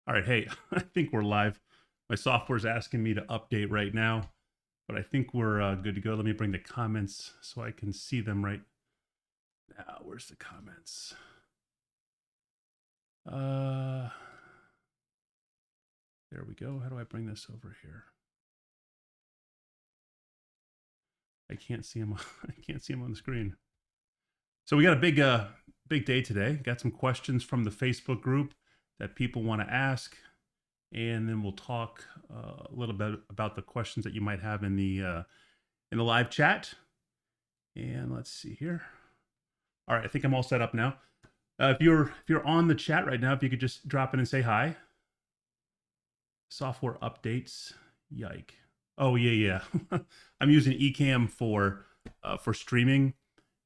All right, hey, I think we're live. My software's asking me to update right now, but I think we're good to go. Let me bring the comments so I can see them right now. Where's the comments? There we go. How do I bring this over here? I can't see them. I can't see them on the screen. So we got a big day today. Got some questions from the Facebook group that people want to ask, and then we'll talk a little bit about the questions that you might have in the live chat. And let's see here. All right, I think I'm all set up now. If you're on the chat right now, if you could just drop in and say hi. Software updates. Yike. Oh yeah. I'm using Ecamm for streaming,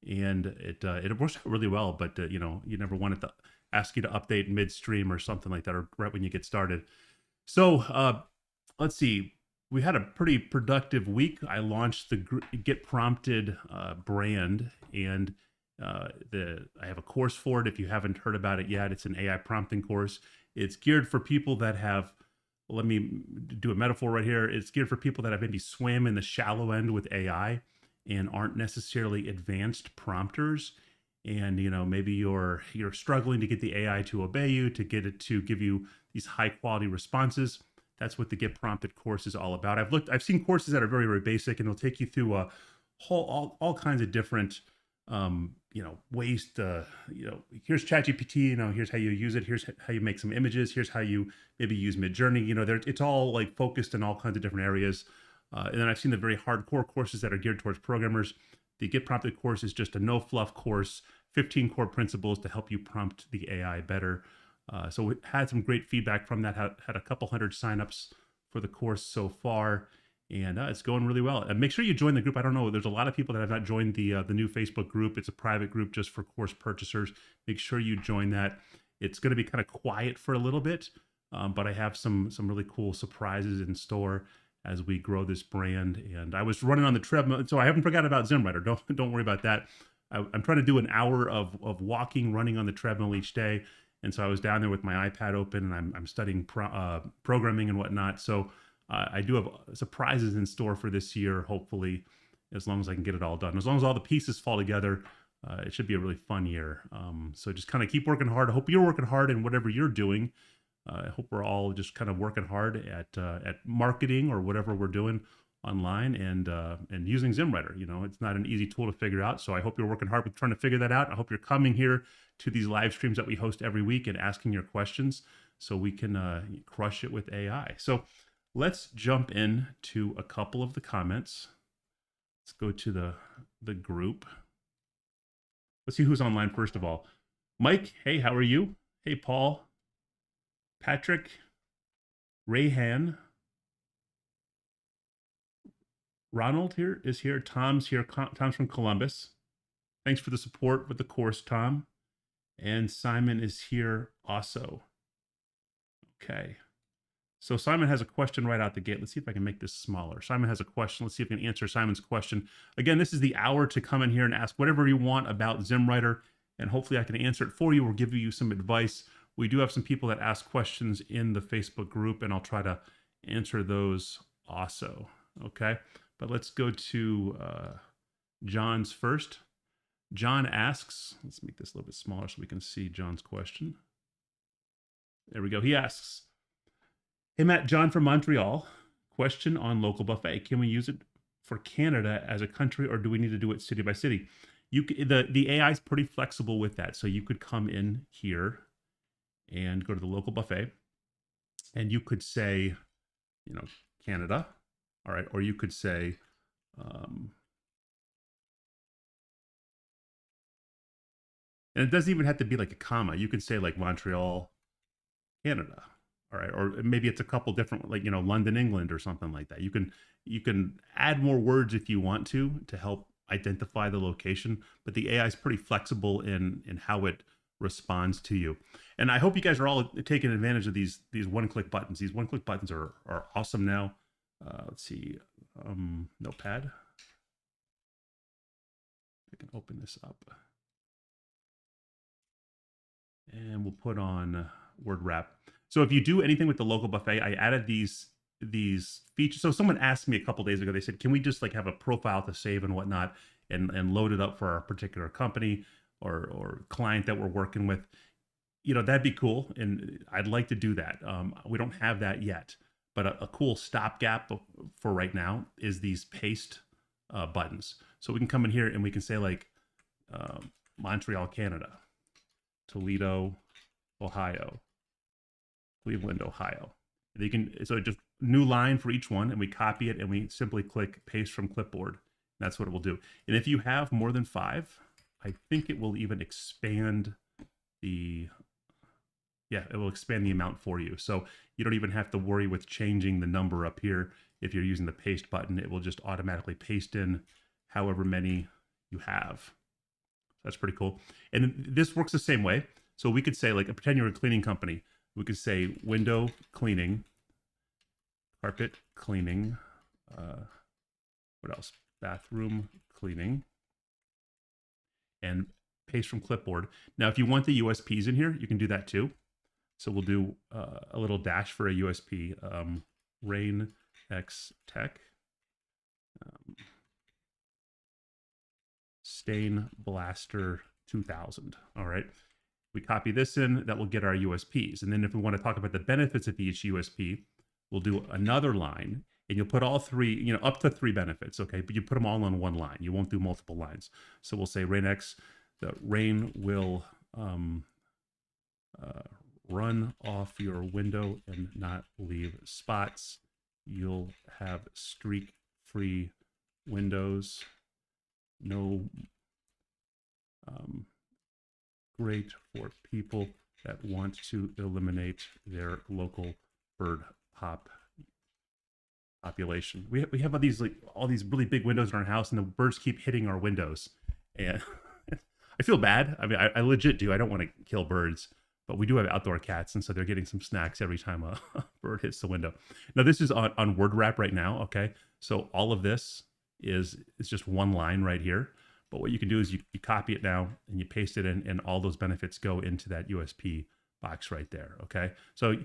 and it works out really well. But you know, you never want it to ask you to update midstream or something like that, or right when you get started. So let's see. We had a pretty productive week. I launched the Get Prompted brand, and I have a course for it. If you haven't heard about it yet, it's an AI prompting course. It's geared for people that have, let me do a metaphor right here. It's geared for people that have maybe swam in the shallow end with AI and aren't necessarily advanced prompters. And you know, maybe you're struggling to get the AI to obey you, to get it to give you these high quality responses. That's what the Get Prompted course is all about. I've seen courses that are very basic, and they'll take you through a whole all kinds of different ways to, here's ChatGPT, here's how you use it, here's how you make some images, here's how you maybe use Midjourney. It's all like focused in all kinds of different areas. And then I've seen the very hardcore courses that are geared towards programmers. The Get Prompted course is just a no fluff course, 15 core principles to help you prompt the AI better. So we had some great feedback from that. Had a couple hundred signups for the course so far, and it's going really well. And make sure you join the group. I don't know, there's a lot of people that have not joined the new Facebook group. It's a private group just for course purchasers. Make sure you join that. It's going to be kind of quiet for a little bit, but I have some really cool surprises in store as we grow this brand. And I was running on the treadmill, so I haven't forgotten about ZimmWriter. Don't worry about that. I'm trying to do an hour of walking, running on the treadmill each day. And so I was down there with my iPad open, and I'm studying programming and whatnot. So I do have surprises in store for this year, hopefully, as long as I can get it all done. As long as all the pieces fall together, it should be a really fun year. So just kind of keep working hard. I hope you're working hard in whatever you're doing. I hope we're all just kind of working hard at marketing or whatever we're doing online, and using ZimmWriter. It's not an easy tool to figure out. So I hope you're working hard with trying to figure that out. I hope you're coming here to these live streams that we host every week and asking your questions so we can crush it with AI. So let's jump in to a couple of the comments. Let's go to the group. Let's see who's online first of all. Mike, hey, how are you? Hey, Paul. Patrick. Rayhan. Ronald is here. Tom's here. Tom's from Columbus. Thanks for the support with the course, Tom. And Simon is here also. Okay. So Simon has a question right out the gate. Let's see if I can make this smaller. Simon has a question. Let's see if we can answer Simon's question. Again, this is the hour to come in here and ask whatever you want about ZimmWriter, and hopefully I can answer it for you or give you some advice. We do have some people that ask questions in the Facebook group, and I'll try to answer those also. Okay. But let's go to John's first. John asks, let's make this a little bit smaller so we can see John's question. There we go. He asks, hey, Matt, John from Montreal. Question on local buffet. Can we use it for Canada as a country, or do we need to do it city by city? The AI is pretty flexible with that. So you could come in here and go to the local buffet, and you could say, Canada. All right. Or you could say, and it doesn't even have to be like a comma. You could say like Montreal, Canada. All right. Or maybe it's a couple different, like, London, England, or something like that. You can add more words if you want to help identify the location, but the AI is pretty flexible in how it responds to you. And I hope you guys are all taking advantage of these one-click buttons. These one-click buttons are awesome now. Let's see, Notepad. I can open this up. And we'll put on word wrap. So if you do anything with the local buffet, I added these features. So someone asked me a couple days ago, they said, can we just like have a profile to save and whatnot and load it up for our particular company or client that we're working with? You know, that'd be cool. And I'd like to do that. We don't have that yet, but a cool stopgap for right now is these paste buttons. So we can come in here and we can say like Montreal, Canada, Toledo, Ohio, Cleveland, Ohio. You can, so just new line for each one, and we copy it and we simply click paste from clipboard. That's what it will do. And if you have more than 5, I think it will even expand the, yeah, it will expand the amount for you. So you don't even have to worry with changing the number up here. If you're using the paste button, it will just automatically paste in however many you have. That's pretty cool. And this works the same way. So we could say, like, pretend you're a cleaning company. We could say window cleaning, carpet cleaning, what else? Bathroom cleaning, and paste from clipboard. Now, if you want the USPs in here, you can do that too. So we'll do a little dash for a USP, Rain X Tech, Stain Blaster 2000. All right. We copy this in, that will get our USPs. And then if we want to talk about the benefits of each USP, we'll do another line, and you'll put all 3, you know, up to 3 benefits, okay? But you put them all on one line. You won't do multiple lines. So we'll say Rain X, the rain will run off your window and not leave spots. You'll have streak-free windows. No, great for people that want to eliminate their local bird population. We have all these really big windows in our house, and the birds keep hitting our windows, and I feel bad. I mean, I legit do. I don't want to kill birds, but we do have outdoor cats, and so they're getting some snacks every time a bird hits the window. Now this is on word wrap right now. Okay, so all of this is just one line right here. But what you can do is you copy it now and you paste it in, and all those benefits go into that USP box right there. Okay, so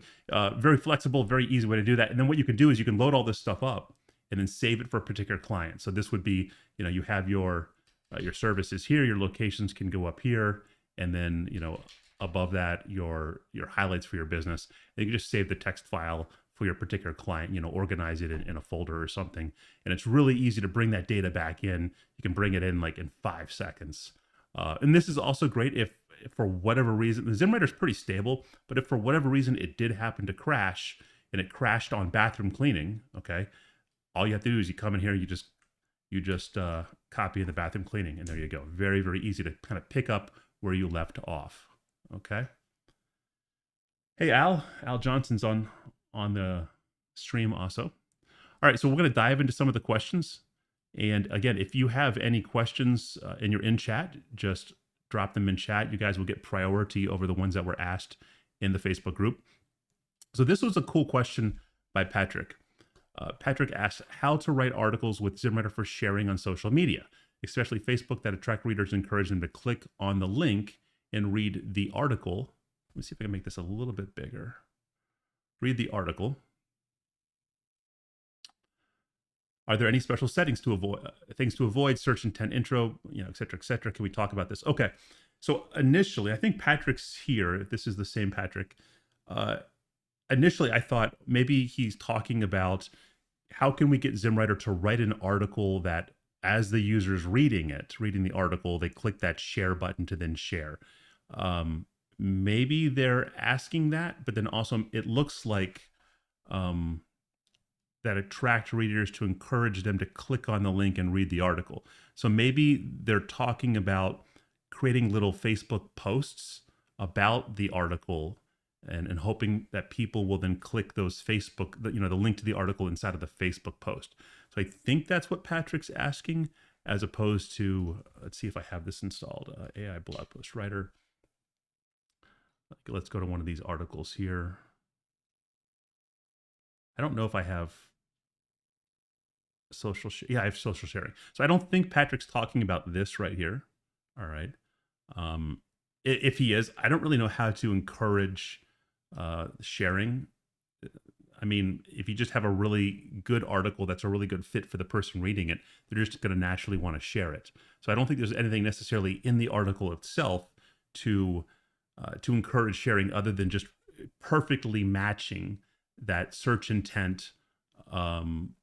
very flexible, very easy way to do that. And then what you can do is you can load all this stuff up and then save it for a particular client. So this would be, you know, you have your services here, your locations can go up here, and then, you know, above that your highlights for your business. And you can just save the text file for your particular client, you know, organize it in a folder or something. And it's really easy to bring that data back in. You can bring it in like in 5 seconds. And this is also great if for whatever reason, the ZimmWriter is pretty stable, but if for whatever reason it did happen to crash, and it crashed on bathroom cleaning, okay, all you have to do is you come in here, you just copy in the bathroom cleaning, and there you go. Very, very easy to kind of pick up where you left off, okay? Hey, Al Johnson's on the stream also. All right, so we're going to dive into some of the questions. And again, if you have any questions and you're in chat, just drop them in chat. You guys will get priority over the ones that were asked in the Facebook group. So this was a cool question by Patrick. Patrick asked how to write articles with ZimmWriter for sharing on social media, especially Facebook, that attract readers and encourage them to click on the link and read the article. Let me see if I can make this a little bit bigger. Read the article. Are there any special settings to avoid, things to avoid, search intent intro, you know, et cetera, et cetera? Can we talk about this? Okay. So initially, I think Patrick's here. If this is the same Patrick, initially I thought maybe he's talking about how can we get ZimmWriter to write an article that as the user's reading the article, they click that share button to then share. Maybe they're asking that, but then also it looks like that attract readers to encourage them to click on the link and read the article. So maybe they're talking about creating little Facebook posts about the article and hoping that people will then click those Facebook, you know, the link to the article inside of the Facebook post. So I think that's what Patrick's asking, as opposed to, let's see if I have this installed, AI blog post writer. Let's go to one of these articles here. I don't know if I have social, yeah, I have social sharing. So I don't think Patrick's talking about this right here. All right. If he is, I don't really know how to encourage sharing. I mean, if you just have a really good article that's a really good fit for the person reading it, they're just going to naturally want to share it. So I don't think there's anything necessarily in the article itself to encourage sharing, other than just perfectly matching that search intent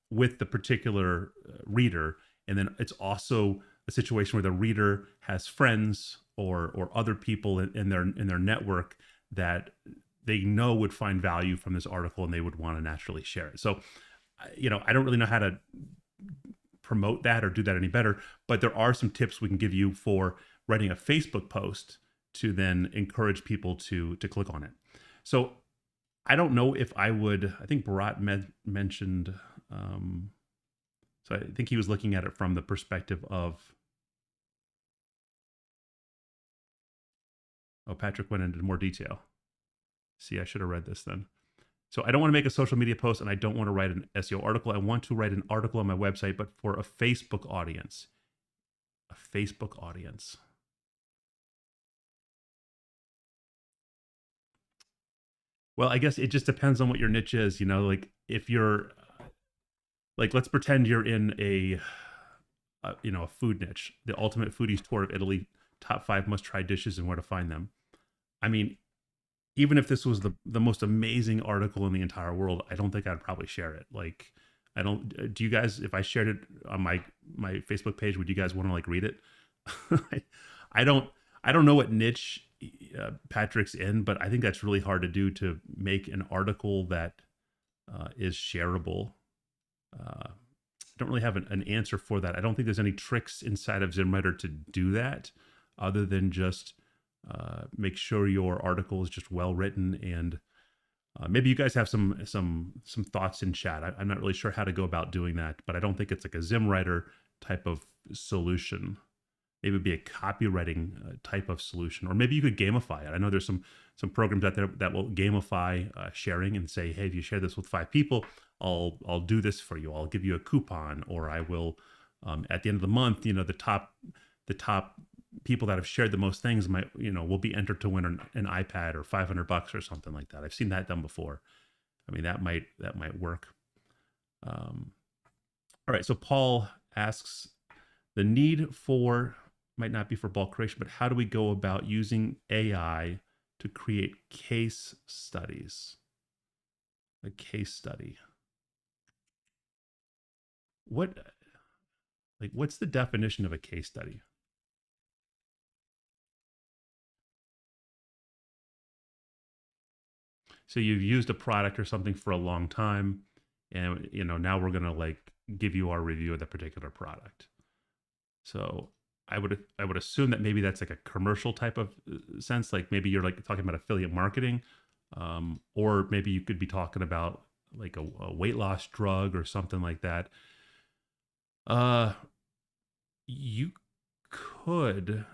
with the particular reader. And then it's also a situation where the reader has friends or other people in their network that they know would find value from this article, and they would want to naturally share it. So, I don't really know how to promote that or do that any better, but there are some tips we can give you for writing a Facebook post to then encourage people to click on it. So I don't know if I would, I think Bharat mentioned, so I think he was looking at it from the perspective of, Patrick went into more detail. See, I should have read this then. So I don't want to make a social media post, and I don't want to write an SEO article. I want to write an article on my website, but for a Facebook audience. A Facebook audience. Well, I guess it just depends on what your niche is. Like if you're, like, let's pretend you're in a food niche, the ultimate foodies tour of Italy, top 5 must-try dishes and where to find them. I mean, even if this was the most amazing article in the entire world, I don't think I'd probably share it. Like, do you guys, if I shared it on my Facebook page, would you guys want to like read it? I don't know what niche Patrick's in, but I think that's really hard to do, to make an article that is shareable. I don't really have an answer for that. I don't think there's any tricks inside of ZimmWriter to do that, other than just make sure your article is just well written. And maybe you guys have some thoughts in chat. I'm not really sure how to go about doing that, but I don't think it's like a ZimmWriter type of solution. Maybe it'd be a copywriting type of solution, or maybe you could gamify it. I know there's some programs out there that will gamify sharing and say, hey, if you share this with 5 people, I'll do this for you. I'll give you a coupon, or I will at the end of the month, the top people that have shared the most things will be entered to win an iPad or $500 or something like that. I've seen that done before. I mean, that might work. All right. So Paul asks, the need for might not be for bulk creation, but how do we go about using AI to create case studies? A case study. What's the definition of a case study? So you've used a product or something for a long time, and now we're gonna like give you our review of the particular product. So I would assume that maybe that's like a commercial type of sense, like maybe you're like talking about affiliate marketing, or maybe you could be talking about like a weight loss drug or something like that. You could,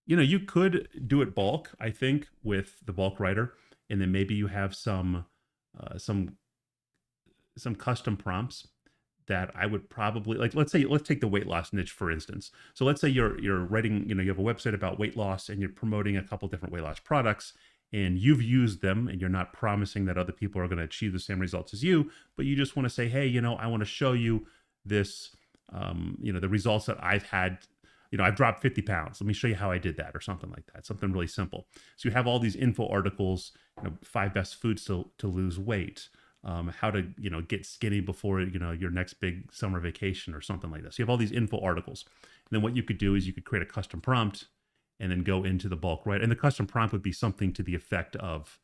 you could do it bulk, I think, with the bulk writer, and then maybe you have some custom prompts that I would probably like. Let's take the weight loss niche, for instance. So let's say you're writing, you have a website about weight loss, and you're promoting a couple different weight loss products, and you've used them, and you're not promising that other people are going to achieve the same results as you, but you just want to say, hey, I want to show you this, the results that I've had. I've dropped 50 pounds. Let me show you how I did that, or something like that. Something really simple. So you have all these info articles, 5 best foods to lose weight, how to, get skinny before, your next big summer vacation or something like that. So you have all these info articles. And then what you could do is you could create a custom prompt and then go into the bulk, right? And the custom prompt would be something to the effect of,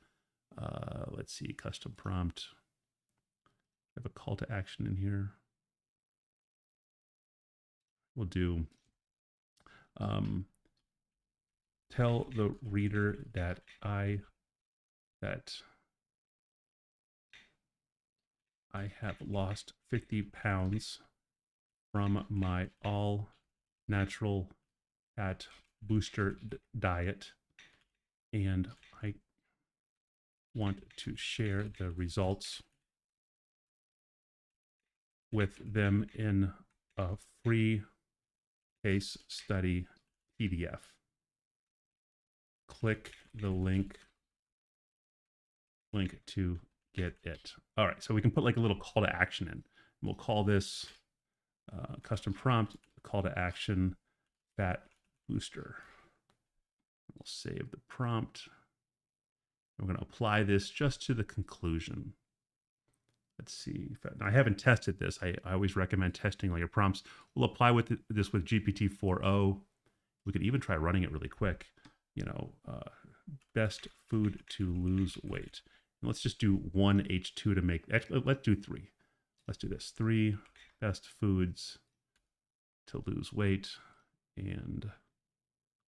let's see, custom prompt. I have a call to action in here. We'll do, tell the reader that I have lost 50 pounds from my all natural fat booster diet, and I want to share the results with them in a free case study PDF. Click the link link to get it. All right, so we can put like a little call to action in. We'll call this custom prompt, call to action, fat booster. We'll save the prompt. We're going to apply this just to the conclusion. Let's see. Now, I haven't tested this. I always recommend testing all your prompts. We'll apply this with GPT-4o. We could even try running it really quick. You know, best food to lose weight. And let's just do 1 H2 to make, actually, let's do 3. Let's do this. 3 best foods to lose weight. And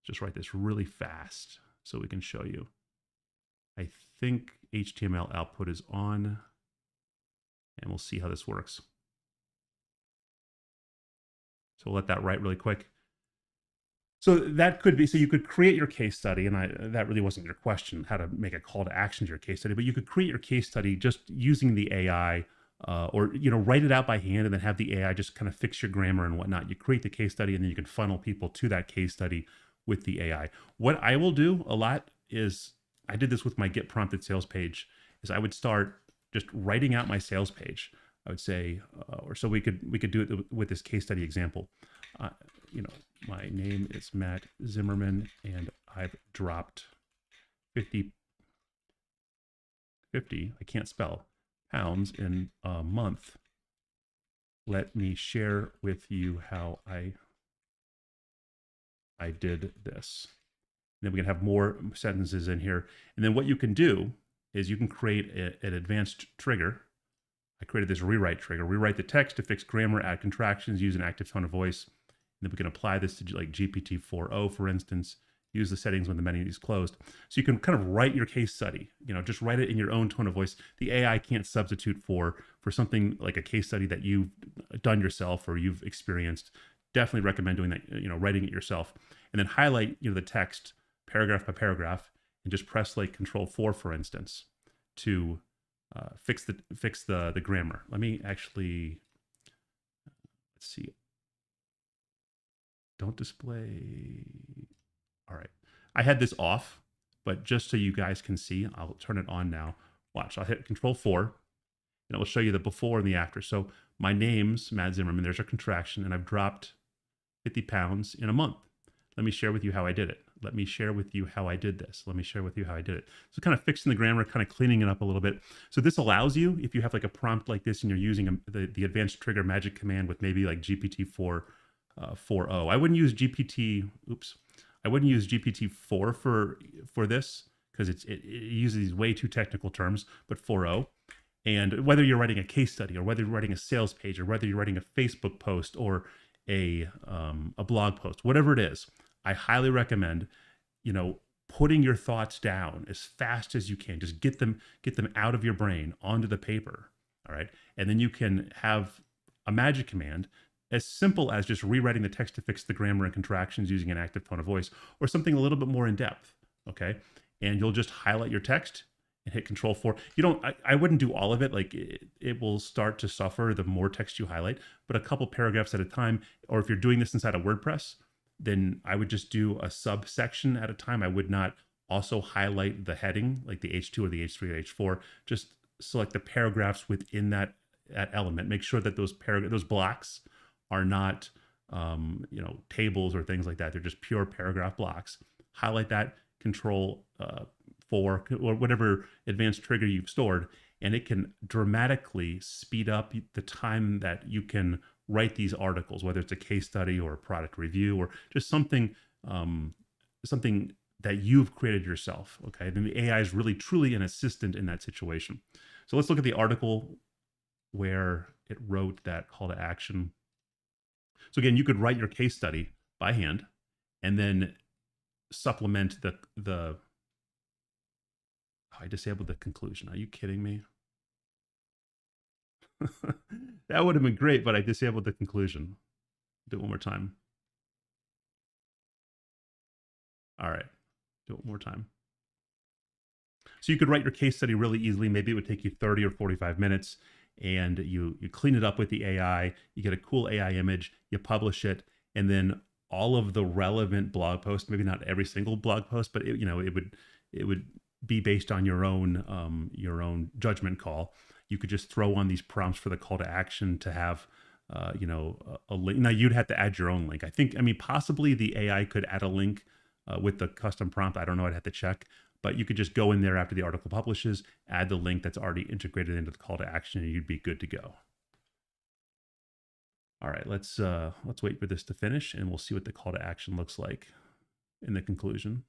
just write this really fast so we can show you. I think HTML output is on, and we'll see how this works. So we'll let that write really quick. So that could be, so you could create your case study, and that really wasn't your question, how to make a call to action to your case study, but you could create your case study just using the AI, or, you know, write it out by hand and then have the AI just kind of fix your grammar and whatnot. You create the case study and then you can funnel people to that case study with the AI. What I will do a lot is, I did this with my get prompted sales page, is I would start just writing out my sales page. I would say, or so we could do it with this case study example. You know, my name is Matt Zimmerman and I've dropped 50, I can't spell, pounds in a month. Let me share with you how I did this. And then we can have more sentences in here. And then what you can do is you can create an advanced trigger. I created this rewrite trigger. Rewrite the text to fix grammar, add contractions, use an active tone of voice. And then we can apply this to like GPT-4o, for instance. Use the settings when the menu is closed. So you can kind of write your case study, you know, just write it in your own tone of voice. The AI can't substitute for something like a case study that you've done yourself or you've experienced. Definitely recommend doing that, you know, writing it yourself. And then highlight, you know, the text paragraph by paragraph and just press like Control-4, for instance, to fix the grammar. Let me actually, let's see. Don't display. All right. I had this off, but just so you guys can see, I'll turn it on now. Watch, I'll hit Control-4 and it will show you the before and the after. So my name's Matt Zimmerman, there's a contraction, and I've dropped 50 pounds in a month. Let me share with you how I did it. Let me share with you how I did this. Let me share with you how I did it. So kind of fixing the grammar, kind of cleaning it up a little bit. So this allows you, if you have like a prompt like this and you're using the advanced trigger magic command with maybe like GPT-4o. I wouldn't use I wouldn't use GPT-4 for this because it uses these way too technical terms, but 4o. And whether you're writing a case study or whether you're writing a sales page or whether you're writing a Facebook post or a blog post, whatever it is, I highly recommend, you know, putting your thoughts down as fast as you can. Just get them out of your brain onto the paper. All right. And then you can have a magic command as simple as just rewriting the text to fix the grammar and contractions using an active tone of voice, or something a little bit more in depth. Okay. And you'll just highlight your text and hit Control-4. You don't, I wouldn't do all of it. Like it will start to suffer the more text you highlight, but a couple paragraphs at a time. Or if you're doing this inside of WordPress, then I would just do a subsection at a time. I would not also highlight the heading, like the H2 or the H3 or H4. Just select the paragraphs within that element. Make sure that those blocks are not, you know, tables or things like that. They're just pure paragraph blocks. Highlight that, Control-4 or whatever advanced trigger you've stored, and it can dramatically speed up the time that you can write these articles, whether it's a case study or a product review or just something that you've created yourself. Okay, then the AI is really truly an assistant in that situation. So let's look at the article where it wrote that call to action. So again, you could write your case study by hand and then supplement the oh, I disabled the conclusion. Are you kidding me? That would have been great, but I disabled the conclusion. Do it one more time. All right, do it one more time. So you could write your case study really easily. Maybe it would take you 30 or 45 minutes, and you clean it up with the AI. You get a cool AI image, you publish it, and then all of the relevant blog posts, maybe not every single blog post, but it would be based on your own judgment call. You could just throw on these prompts for the call to action to have a link. Now you'd have to add your own link. I mean, possibly the AI could add a link with the custom prompt. I don't know. I'd have to check. But you could just go in there after the article publishes, add the link that's already integrated into the call to action, and you'd be good to go. All right, let's wait for this to finish, and we'll see what the call to action looks like in the conclusion.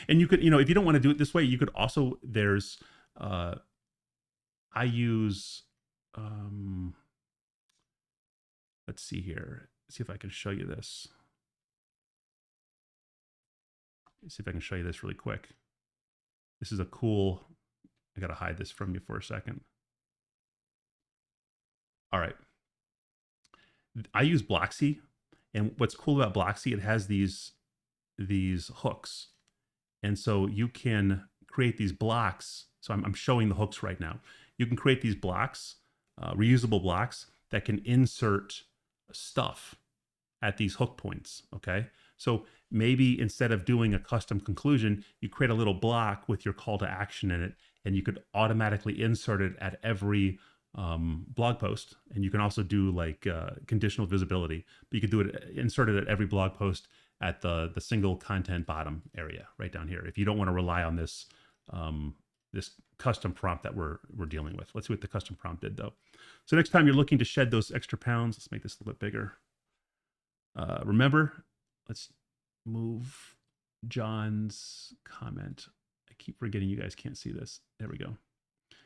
And you could, if you don't want to do it this way, you could also, there's, I use, let's see here, see if I can show you this. Let's see if I can show you this really quick. This is a cool, I got to hide this from you for a second. All right. I use Bloxy, and what's cool about Bloxy, it has these hooks. And so you can create these blocks. So I'm showing the hooks right now. You can create these blocks, reusable blocks that can insert stuff at these hook points, okay? So maybe instead of doing a custom conclusion, you create a little block with your call to action in it, and you could automatically insert it at every blog post. And you can also do like conditional visibility, but you could do it, insert it at every blog post at the single content bottom area right down here, if you don't want to rely on this this custom prompt that we're dealing with. Let's see what the custom prompt did though. So next time you're looking to shed those extra pounds, let's make this a little bit bigger. Remember, let's move John's comment. I keep forgetting you guys can't see this. There we go.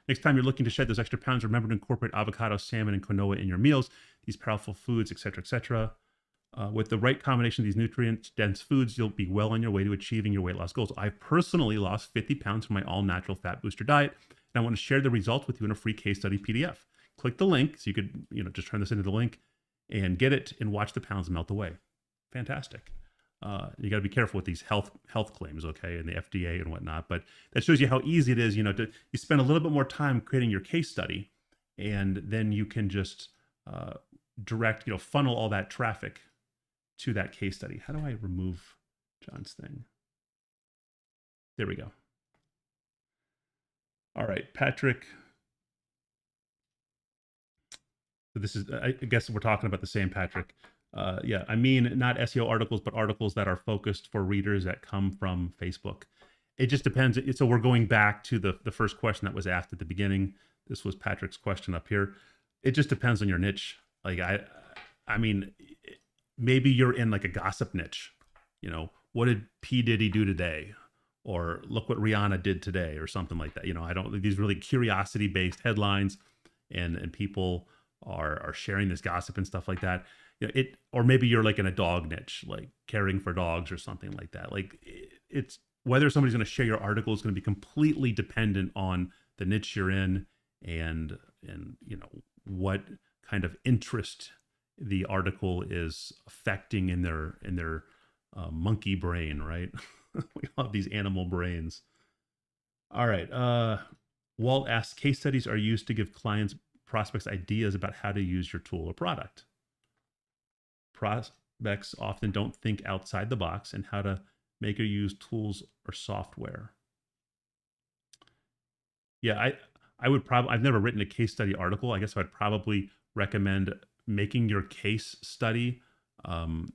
Next time you're looking to shed those extra pounds, remember to incorporate avocado, salmon, and quinoa in your meals, these powerful foods, etc., etc. With the right combination of these nutrient-dense foods, you'll be well on your way to achieving your weight loss goals. I personally lost 50 pounds from my all-natural fat booster diet, and I want to share the results with you in a free case study PDF. Click the link, so you could just turn this into the link and get it and watch the pounds melt away. Fantastic. You got to be careful with these health claims, okay, and the FDA and whatnot. But that shows you how easy it is, you spend a little bit more time creating your case study, and then you can just direct, funnel all that traffic to that case study. How do I remove John's thing? There we go. All right, Patrick. So this is, I guess we're talking about the same Patrick. Yeah, I mean, not SEO articles, but articles that are focused for readers that come from Facebook. It just depends. So we're going back to the first question that was asked at the beginning. This was Patrick's question up here. It just depends on your niche. Like I mean, maybe you're in like a gossip niche. What did P. Diddy do today? Or look what Rihanna did today, or something like that. I don't, these really curiosity-based headlines, and people are sharing this gossip and stuff like that. Or maybe you're like in a dog niche, like caring for dogs or something like that. Like it's whether somebody's going to share your article is going to be completely dependent on the niche you're in, and what kind of interest the article is affecting in their monkey brain, right? We all have these animal brains. All right. Walt asks, case studies are used to give prospects ideas about how to use your tool or product. Prospects often don't think outside the box and how to make or use tools or software. Yeah, I would probably, I've never written a case study article. I guess I'd probably recommend making your case study,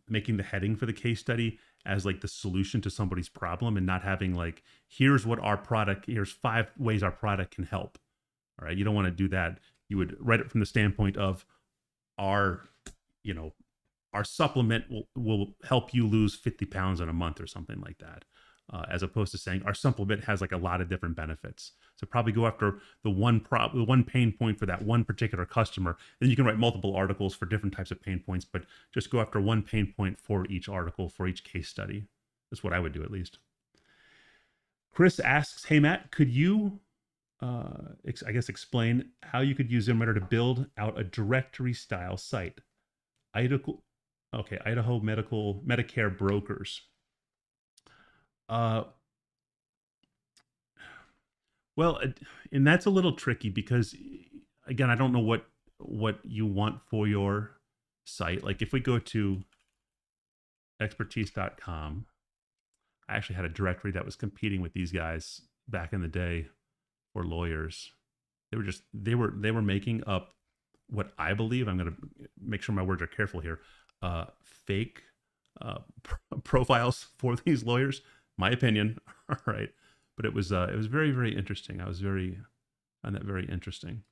making the heading for the case study as like the solution to somebody's problem, and not having like, here's 5 ways our product can help. All right. You don't want to do that. You would write it from the standpoint of our supplement will help you lose 50 pounds in a month or something like that. As opposed to saying our supplement has like a lot of different benefits. So probably go after the one pain point for that one particular customer. Then you can write multiple articles for different types of pain points, but just go after one pain point for each article, for each case study. That's what I would do, at least. Chris asks, hey Matt, could you, I guess, explain how you could use ZimmWriter to build out a directory style site? Idaho Medicare brokers. Well, and that's a little tricky because, again, I don't know what you want for your site. Like if we go to expertise.com, I actually had a directory that was competing with these guys back in the day for lawyers. They were making up what I believe, I'm going to make sure my words are careful here, fake profiles for these lawyers. My opinion, all right, but it was very, very interesting. I found that very interesting.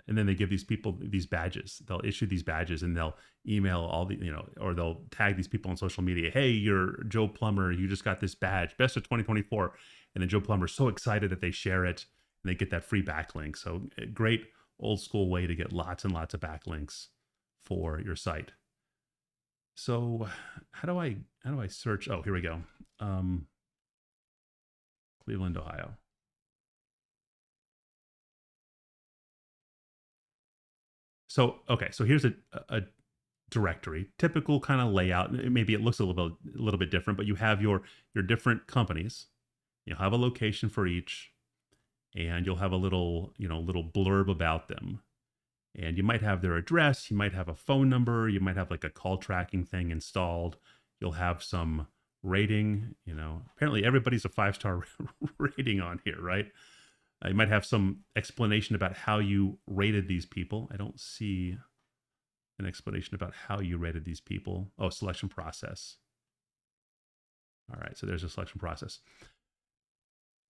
And then they give these people these badges. They'll issue these badges and they'll email all the, or they'll tag these people on social media. Hey, you're Joe Plumber. You just got this badge, best of 2024. And then Joe Plumber's so excited that they share it and they get that free backlink. So great old school way to get lots and lots of backlinks for your site. So how do I search? Oh, here we go. Cleveland, Ohio. So, okay, so here's a directory, typical kind of layout. Maybe it looks a little bit different, but you have your different companies. You'll have a location for each, and you'll have a little blurb about them. And you might have their address, you might have a phone number, you might have like a call tracking thing installed. You'll have some rating, apparently everybody's a 5-star rating on here, right? You might have some explanation about how you rated these people. I don't see an explanation about how you rated these people. Oh, selection process. All right, so there's a selection process.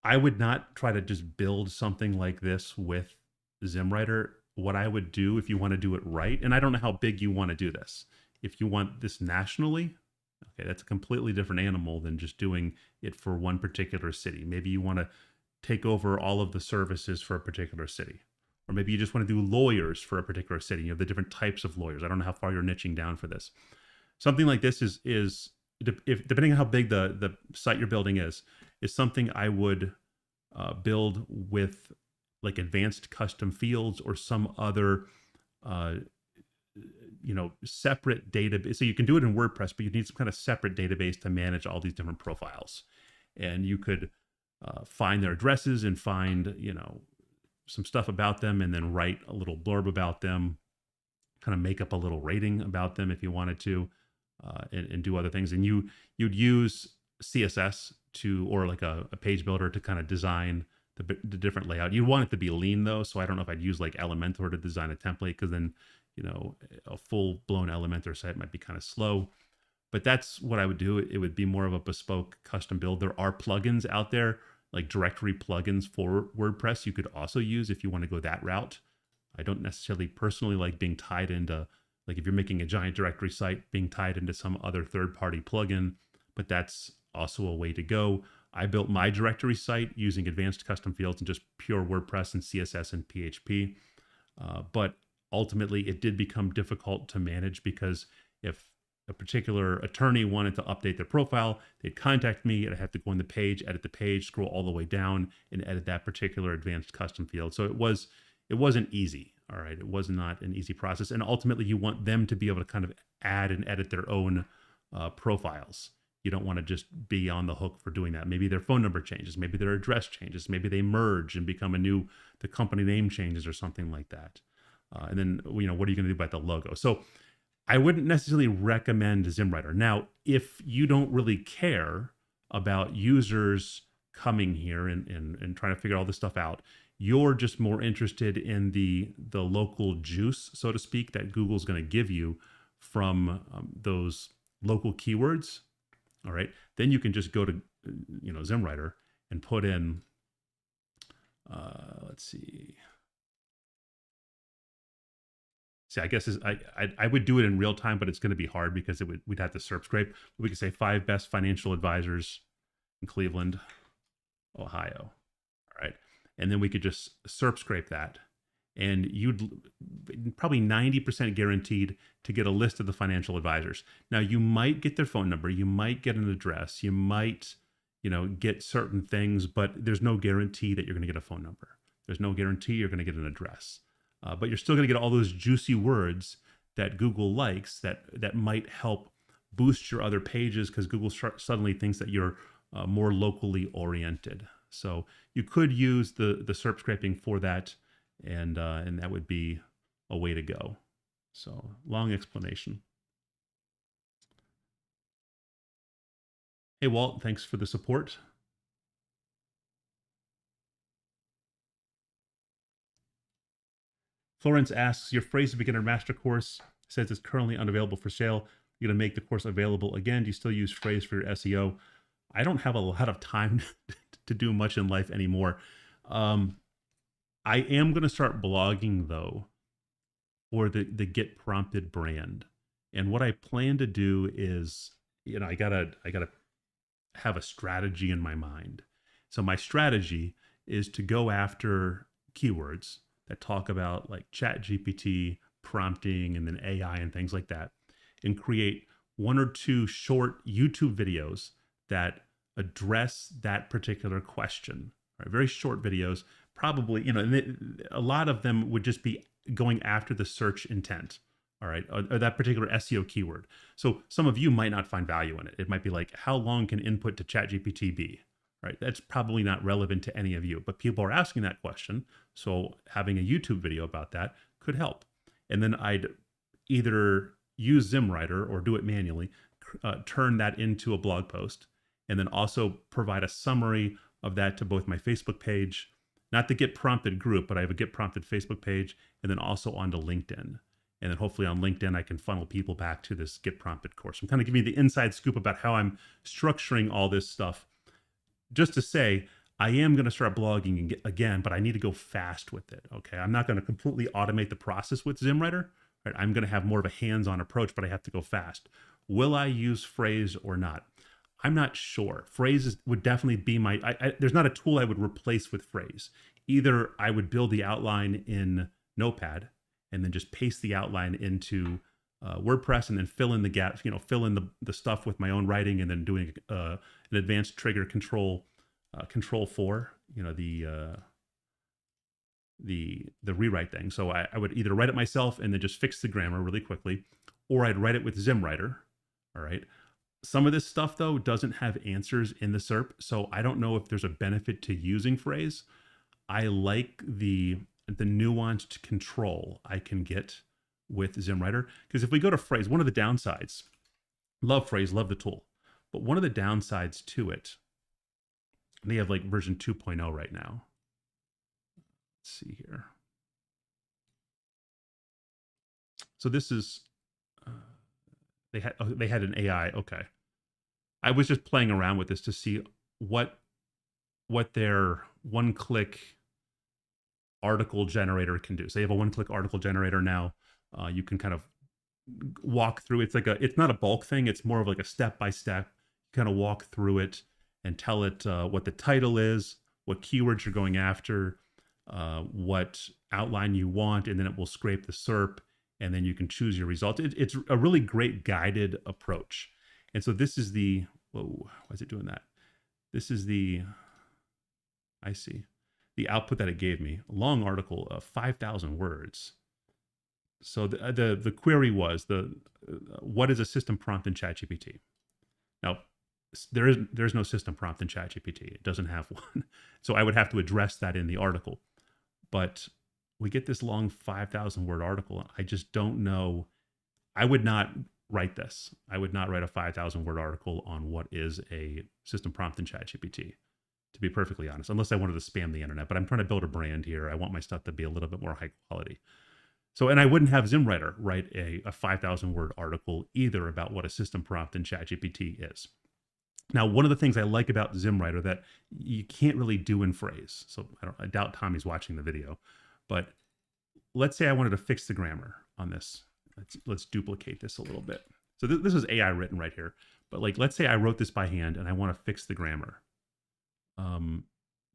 I would not try to just build something like this with ZimmWriter. What I would do if you want to do it right, and I don't know how big you want to do this. If you want this nationally, okay, that's a completely different animal than just doing it for one particular city. Maybe you want to take over all of the services for a particular city. Or maybe you just want to do lawyers for a particular city. You have the different types of lawyers. I don't know how far you're niching down for this. Something like this is depending on how big the site you're building is something I would build with like advanced custom fields or some other separate database. So you can do it in WordPress, but you need some kind of separate database to manage all these different profiles. And you could find their addresses and find, some stuff about them and then write a little blurb about them, kind of make up a little rating about them if you wanted to, and do other things. And you'd use CSS or like a page builder to kind of design the different layout. You want it to be lean though. So I don't know if I'd use like Elementor to design a template, because then, a full blown Elementor site might be kind of slow. But that's what I would do. It would be more of a bespoke custom build. There are plugins out there, like directory plugins for WordPress you could also use if you want to go that route. I don't necessarily personally like being tied into, like if you're making a giant directory site, being tied into some other third-party plugin, but that's also a way to go. I built my directory site using advanced custom fields and just pure WordPress and CSS and PHP. But ultimately, it did become difficult to manage, because if a particular attorney wanted to update their profile, they'd contact me and I'd have to go on the page, edit the page, scroll all the way down and edit that particular advanced custom field. So it wasn't easy. All right. It was not an easy process. And ultimately you want them to be able to kind of add and edit their own profiles. You don't want to just be on the hook for doing that. Maybe their phone number changes, maybe their address changes, maybe they merge and become the company name changes or something like that. And then, what are you going to do about the logo? So I wouldn't necessarily recommend ZimmWriter. Now, if you don't really care about users coming here and trying to figure all this stuff out, you're just more interested in the local juice, so to speak, that Google's going to give you from those local keywords. All right, then you can just go to ZimmWriter and put in, let's see. See, I guess I would do it in real time, but it's going to be hard because we'd have to SERP scrape. We could say 5 best financial advisors in Cleveland, Ohio. All right. And then we could just SERP scrape that. And you'd probably 90% guaranteed to get a list of the financial advisors. Now, you might get their phone number. You might get an address. You might, get certain things, but there's no guarantee that you're going to get a phone number. There's no guarantee you're going to get an address. But you're still going to get all those juicy words that Google likes that might help boost your other pages, because Google suddenly thinks that you're more locally oriented. So you could use the SERP scraping for that, and that would be a way to go. So long explanation. Hey, Walt, thanks for the support. Florence asks, your Phrase Beginner Master course says it's currently unavailable for sale. You're going to make the course available again. Do you still use Phrase for your SEO? I don't have a lot of time to do much in life anymore. I am going to start blogging, though, for the Get Prompted brand. And what I plan to do is, I gotta have a strategy in my mind. So my strategy is to go after keywords that talk about like chat GPT, prompting, and then AI and things like that, and create one or two short YouTube videos that address that particular question. Right? Very short videos, probably, a lot of them would just be going after the search intent. All right, or that particular SEO keyword. So some of you might not find value in it. It might be like, how long can input to ChatGPT be? Right, that's probably not relevant to any of you, but people are asking that question. So having a YouTube video about that could help. And then I'd either use ZimmWriter or do it manually, turn that into a blog post, and then also provide a summary of that to both my Facebook page, not the Get Prompted group, but I have a Get Prompted Facebook page, and then also onto LinkedIn. And then hopefully on LinkedIn, I can funnel people back to this Get Prompted course. I'm kind of giving you the inside scoop about how I'm structuring all this stuff. Just to say, I am going to start blogging again, but I need to go fast with it. Okay, I'm not going to completely automate the process with ZimmWriter. Right? I'm going to have more of a hands-on approach, but I have to go fast. Will I use Phrase or not? I'm not sure. Phrase would definitely be there's not a tool I would replace with Phrase. Either I would build the outline in Notepad and then just paste the outline into WordPress and then fill in the gaps, fill in the stuff with my own writing, and then doing an advanced trigger control 4, the rewrite thing. So I would either write it myself and then just fix the grammar really quickly, or I'd write it with ZimmWriter. All right. Some of this stuff, though, doesn't have answers in the SERP, so I don't know if there's a benefit to using Phrase. I like the nuanced control I can get with ZimmWriter, because if we go to Phrase, one of the downsides, love Phrase, love the tool, but one of the downsides to it, they have like version 2.0 right now. Let's see here. So this is they had an AI. Okay, I was just playing around with this to see what their one-click article generator can do. So they have a one-click article generator now. You can kind of walk through. It's not a bulk thing. It's more of like a step-by-step. Kind of walk through it and tell it what the title is, what keywords you're going after, what outline you want, and then it will scrape the SERP, and then you can choose your result. It's a really great guided approach. And so this is the, whoa, why is it doing that? This is the, I see, the output that it gave me. A long article of 5,000 words. So the query was, what is a system prompt in ChatGPT? Now, there's no system prompt in ChatGPT. It doesn't have one. So I would have to address that in the article. But we get this long 5,000 word article. I just don't know. I would not write this. I would not write a 5,000 word article on what is a system prompt in ChatGPT, to be perfectly honest, unless I wanted to spam the internet. But I'm trying to build a brand here. I want my stuff to be a little bit more high quality. So, and I wouldn't have ZimmWriter write a 5,000 word article either about what a system prompt in ChatGPT is. Now, one of the things I like about ZimmWriter that you can't really do in Phrase, so I doubt Tommy's watching the video, but let's say I wanted to fix the grammar on this. Let's duplicate this a little bit. So this is AI written right here, but like, let's say I wrote this by hand and I want to fix the grammar.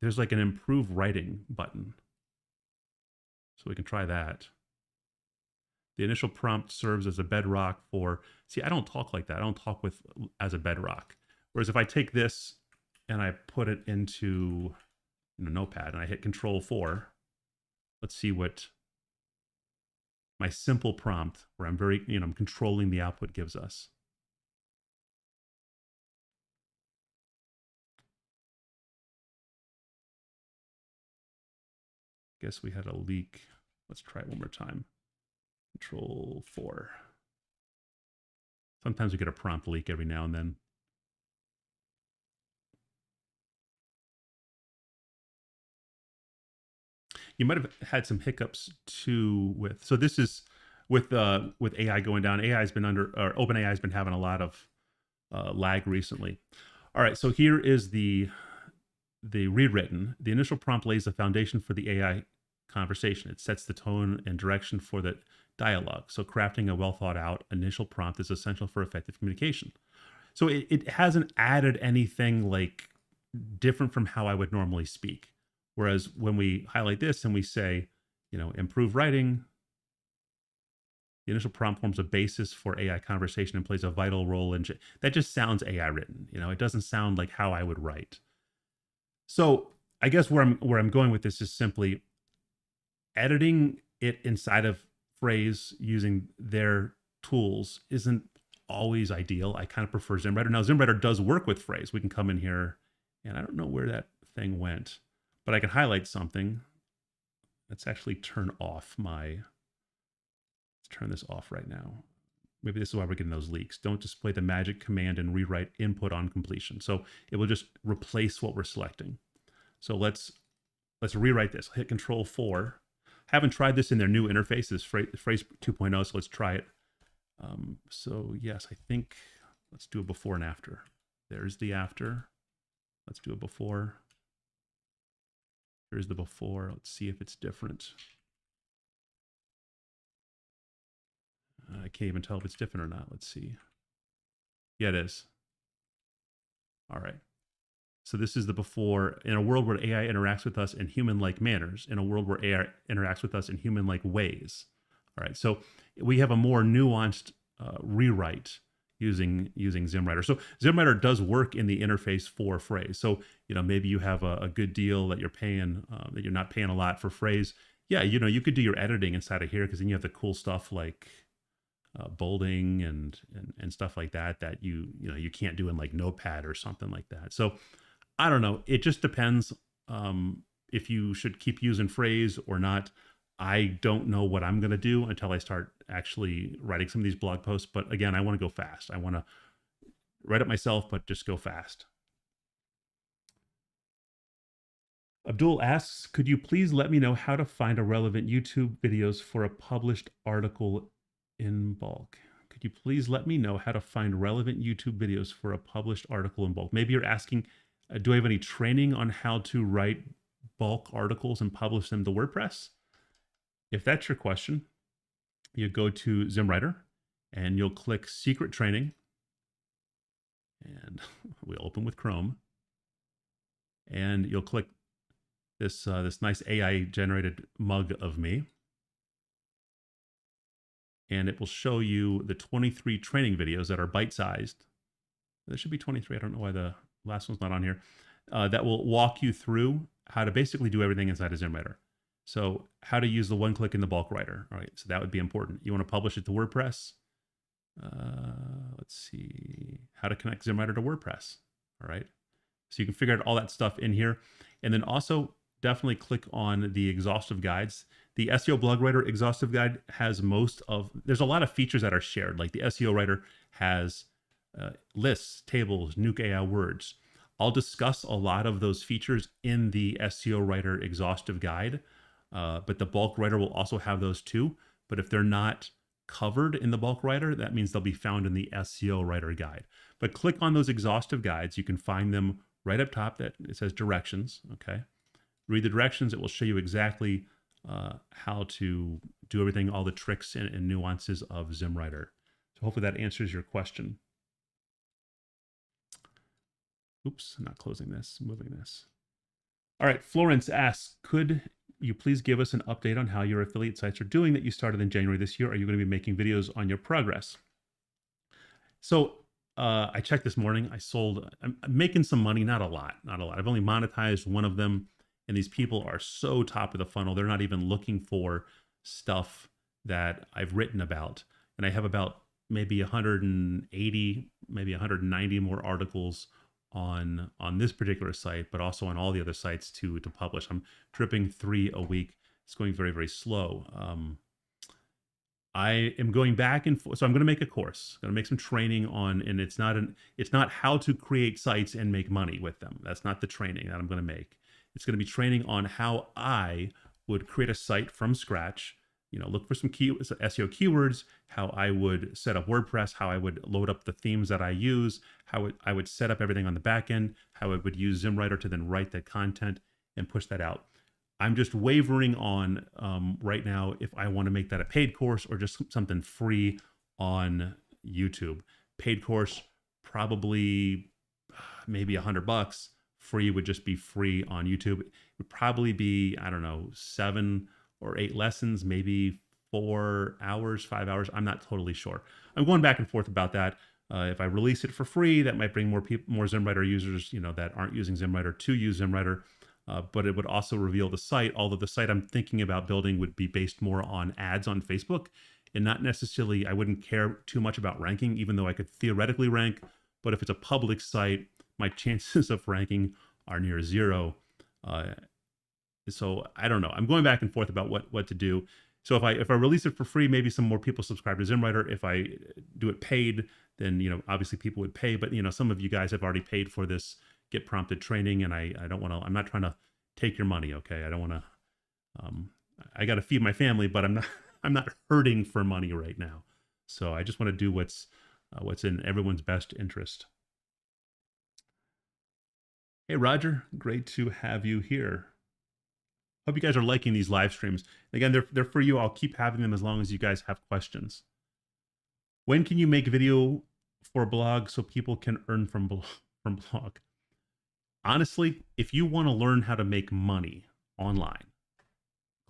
There's like an improve writing button. So we can try that. The initial prompt serves as a bedrock for, see, I don't talk like that. I don't talk as a bedrock. Whereas if I take this and I put it into Notepad and I hit Control 4, let's see what my simple prompt, where I'm I'm controlling the output, gives us. Guess we had a leak. Let's try it one more time. Control 4. Sometimes we get a prompt leak every now and then. You might have had some hiccups too with, so this is with AI going down. AI has been or OpenAI has been having a lot of lag recently. All right, so here is the rewritten. The initial prompt lays the foundation for the AI conversation. It sets the tone and direction for the dialogue. So crafting a well thought out initial prompt is essential for effective communication. So it hasn't added anything like different from how I would normally speak. Whereas when we highlight this and we say, improve writing, the initial prompt forms a basis for AI conversation and plays a vital role in that just sounds AI written. It doesn't sound like how I would write. So I guess where I'm going with this is simply editing it inside of Phrase using their tools isn't always ideal. I kind of prefer ZimmWriter. Now, ZimmWriter does work with Phrase. We can come in here, and I don't know where that thing went, but I can highlight something. Let's actually turn off let's turn this off right now. Maybe this is why we're getting those leaks. Don't display the magic command and rewrite input on completion. So it will just replace what we're selecting. So let's rewrite this. Hit Control 4. Haven't tried this in their new interface, this Phrase 2.0, so let's try it. So yes, I think let's do a before and after. There's the after. Let's do a before. Here's the before. Let's see if it's different. I can't even tell if it's different or not. Let's see. Yeah, it is. All right. So this is the before. In a world where AI interacts with us in human-like manners, in a world where AI interacts with us in human-like ways. All right. So we have a more nuanced rewrite using ZimmWriter. So ZimmWriter does work in the interface for Phrase. So maybe you have a good deal that you're paying, that you're not paying a lot for Phrase. Yeah, you could do your editing inside of here because then you have the cool stuff like bolding and stuff like that you can't do in like Notepad or something like that. So I don't know. It just depends if you should keep using Phrase or not. I don't know what I'm going to do until I start actually writing some of these blog posts. But again, I want to go fast. I want to write it myself, but just go fast. Abdul asks, could you please let me know how to find a relevant YouTube videos for a published article in bulk? Could you please let me know how to find relevant YouTube videos for a published article in bulk? Maybe you're asking, do I have any training on how to write bulk articles and publish them to WordPress? If that's your question, you go to ZimmWriter and you'll click Secret Training, and we'll open with Chrome, and you'll click this nice AI generated mug of me, and it will show you the 23 training videos that are bite-sized. There should be 23. I don't know why the last one's not on here. That will walk you through how to basically do everything inside of ZimmWriter. So how to use the one click in the bulk writer. All right, so that would be important. You want to publish it to WordPress. Let's see, how to connect ZimmWriter to WordPress. All right, so you can figure out all that stuff in here. And then also definitely click on the exhaustive guides. The SEO blog writer exhaustive guide has there's a lot of features that are shared. Like the SEO writer has lists, tables, nuke AI words. I'll discuss a lot of those features in the SEO writer exhaustive guide. But the bulk writer will also have those too. But if they're not covered in the bulk writer, that means they'll be found in the SEO writer guide. But click on those exhaustive guides. You can find them right up top. That it says directions. Okay, read the directions. It will show you exactly how to do everything, all the tricks and nuances of ZimmWriter. So hopefully that answers your question. Oops, I'm not closing this, moving this. All right, Florence asks, could you please give us an update on how your affiliate sites are doing that you started in January this year? Are you going to be making videos on your progress? So I checked this morning. I'm making some money, not a lot. I've only monetized one of them, and these people are so top of the funnel. They're not even looking for stuff that I've written about. And I have about maybe 180, maybe 190 more articles on this particular site, but also on all the other sites to publish. I'm dripping 3 a week. It's going very, very slow. I am going back and forth. So I'm going to make a course. I'm going to make some training on, and it's not how to create sites and make money with them. That's not the training that I'm going to make. It's going to be training on how I would create a site from scratch, look for some SEO keywords, how I would set up WordPress, how I would load up the themes that I use, how I would set up everything on the back end, how I would use ZimmWriter to then write that content and push that out. I'm just wavering on right now if I want to make that a paid course or just something free on YouTube. Paid course, probably maybe $100. Free would just be free on YouTube. It would probably be, I don't know, 7 or 8 lessons, maybe 4 hours, 5 hours. I'm not totally sure. I'm going back and forth about that. If I release it for free, that might bring more ZimmWriter users, that aren't using ZimmWriter to use ZimmWriter. But it would also reveal the site, although the site I'm thinking about building would be based more on ads on Facebook and not necessarily, I wouldn't care too much about ranking, even though I could theoretically rank. But if it's a public site, my chances of ranking are near 0. So I don't know. I'm going back and forth about what to do. So if I release it for free, maybe some more people subscribe to ZimmWriter. If I do it paid, then obviously people would pay. But some of you guys have already paid for this Get Prompted training, and I don't want to. I'm not trying to take your money. Okay, I don't want to. I got to feed my family, but I'm not hurting for money right now. So I just want to do what's in everyone's best interest. Hey, Roger, great to have you here. Hope you guys are liking these live streams. Again, they're for you. I'll keep having them as long as you guys have questions. When can you make video for a blog so people can earn from blog? Honestly, if you want to learn how to make money online,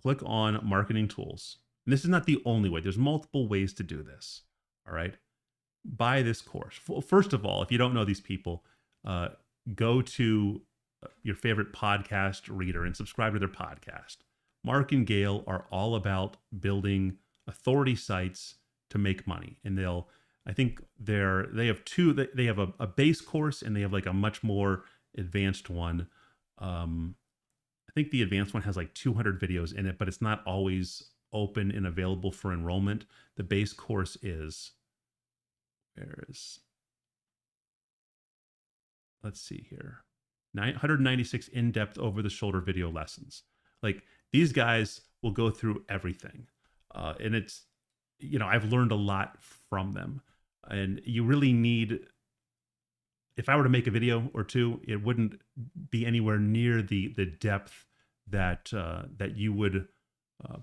click on marketing tools. And this is not the only way. There's multiple ways to do this. All right. Buy this course. First of all, if you don't know these people, go to your favorite podcast reader and subscribe to their podcast. Mark and Gail are all about building authority sites to make money. And I think they have two, they have a base course and they have like a much more advanced one. I think the advanced one has like 200 videos in it, but it's not always open and available for enrollment. The base course is, let's see here, 196 in-depth over-the-shoulder video lessons. Like, these guys will go through everything. And it's, I've learned a lot from them. And you really need, if I were to make a video or two, it wouldn't be anywhere near the depth that you would